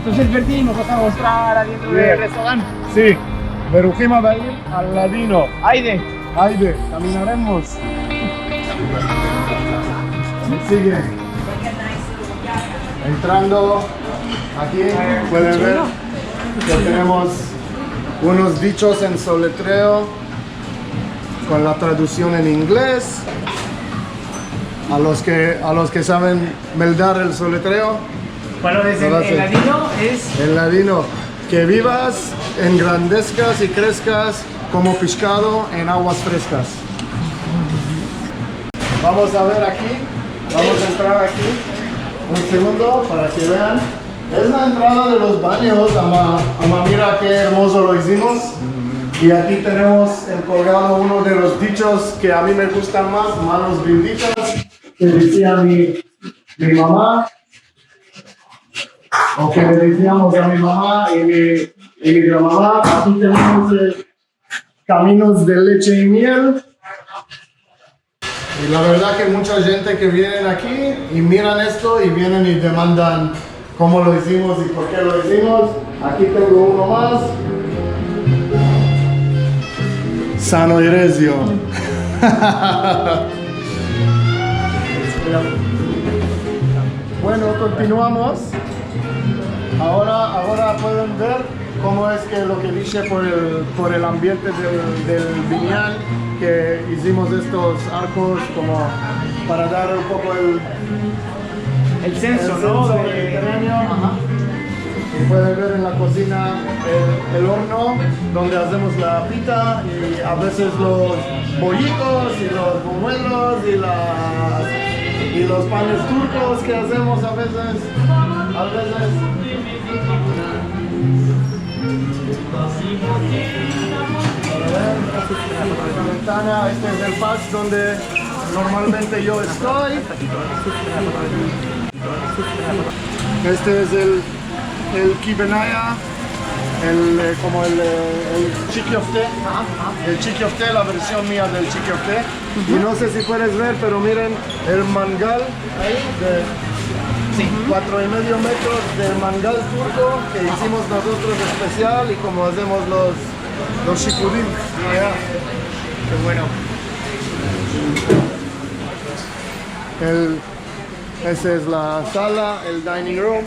Entonces Berti nos vas a mostrar adentro del restaurante. Sí, Berujim Abaim al ladino. Aide. Aide, caminaremos. Sigue. Entrando aquí, pueden ver que tenemos unos dichos en soletreo con la traducción en inglés. A los que saben meldar el soletreo. Bueno, desde el ladino es... El ladino, que vivas, engrandezcas y crezcas como pescado en aguas frescas. Vamos a ver aquí, vamos a entrar aquí, un segundo para que vean. Es la entrada de los baños, ama, mira qué hermoso lo hicimos. Y aquí tenemos el colgado uno de los dichos que a mí me gustan más, manos benditas, que decía mi mamá, o que le decíamos a mi mamá y mi granmamá. Aquí tenemos caminos de leche y miel. Y la verdad que mucha gente que viene aquí y miran esto y vienen y demandan cómo lo hicimos y por qué lo hicimos. Aquí tengo uno más. Sano y Rezio. Bueno, continuamos. Ahora pueden ver cómo es que lo que dice por el ambiente del Binyan, que hicimos estos arcos como para dar un poco el censo, ¿no? Mediterráneo. Ajá. Y pueden ver en la cocina el horno donde hacemos la pita y a veces los bollitos y los buñuelos y los panes turcos que hacemos a veces. La ventana, este es el patch donde normalmente yo estoy. Este es el kibenaya, como el chikiofte, el chikiofte, la versión mía del chikiofte. Y no sé si puedes ver, pero miren el mangal ahí de 4,5 metros de mangal turco que hicimos nosotros especial y como hacemos los shikudim. Qué bueno. Esa es la sala, el dining room.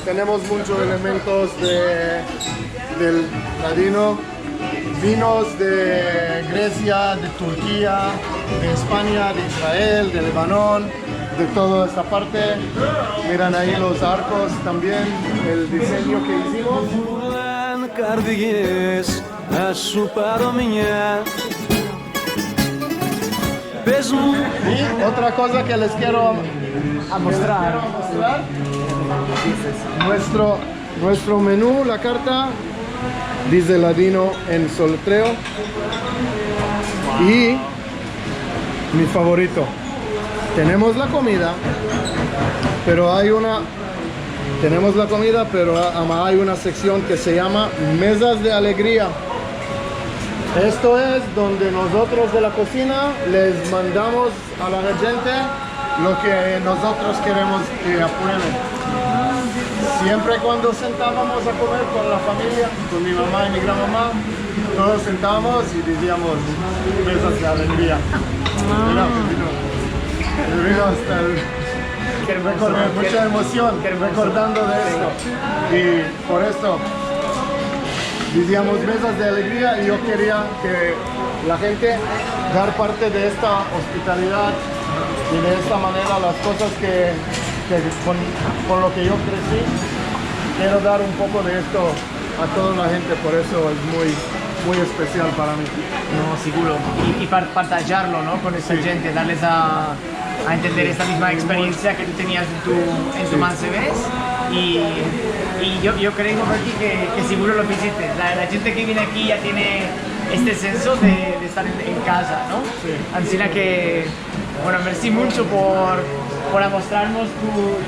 Tenemos muchos elementos del ladino, vinos de Grecia, de Turquía, de España, de Israel, de Lebanón, de toda esta parte. Miran ahí los arcos también, el diseño que hicimos. Y otra cosa que les quiero mostrar. Nuestro menú, la carta, dice ladino en soletreo. Y mi favorito. Tenemos la comida, pero hay una sección que se llama mesas de alegría. Esto es donde nosotros de la cocina les mandamos a la gente lo que nosotros queremos que aprueben. Siempre cuando sentábamos a comer con la familia, con mi mamá y mi gran mamá, todos sentábamos y decíamos mesas de alegría. Mucha emoción recordando de esto. Y por esto decíamos mesas de alegría y yo quería que la gente dar parte de esta hospitalidad y de esta manera las cosas que con lo que yo crecí. Quiero dar un poco de esto a toda la gente, por eso es muy especial para mí. No, seguro. Y partajarlo, ¿no? Con esta gente, darles a entender esta misma experiencia que tú tenías en tu Mansebes. Y yo creo, Berti, que seguro lo visites. La gente que viene aquí ya tiene este senso de estar en casa, ¿no? Sí. Así que, bueno, merci mucho por mostrarnos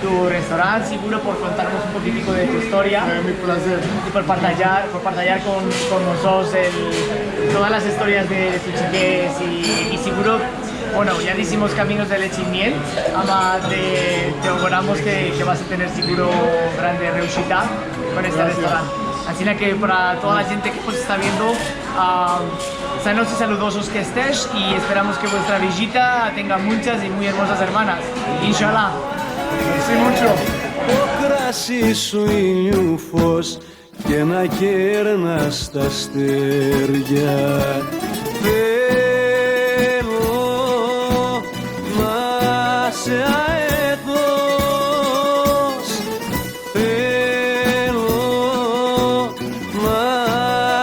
tu restaurante, seguro por contarnos un poquitico de tu historia. Mi placer. Y por partillar con nosotros todas las historias de tu chiquez y seguro Bueno, ya hicimos Caminos de Leche y Miel, ama te auguramos que vas a tener seguro grande reushita con este restaurante. Así que para toda la gente que pues está viendo, sanos y saludosos que estés y esperamos que vuestra visita tenga muchas y muy hermosas hermanas. Inshallah. Sí, mucho. Το κρασί σου ήλιου φως και να κέρνας τα αστέρια. Θέλω να σε αετός, θέλω να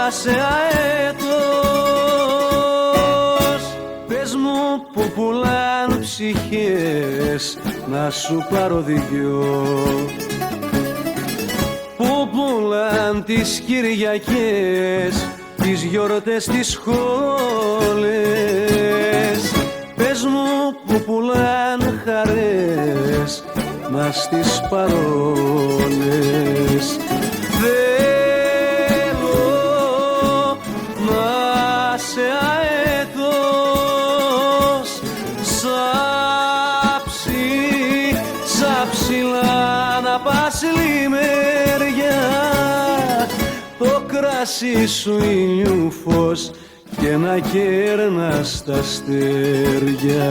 σε αετός. Πες μου που πουλάν ψυχές να σου πάρω δυο, που πουλάν τις Κυριακές, τις γιορτές, τις σχόλες. Πες μου που πουλάν χαρές, να στις παρόλες. Θέλω να σε αετός, ψηλά να πας λιμέρια, το κρασί σου ήλιου φως και να κέρνας τα αστέρια.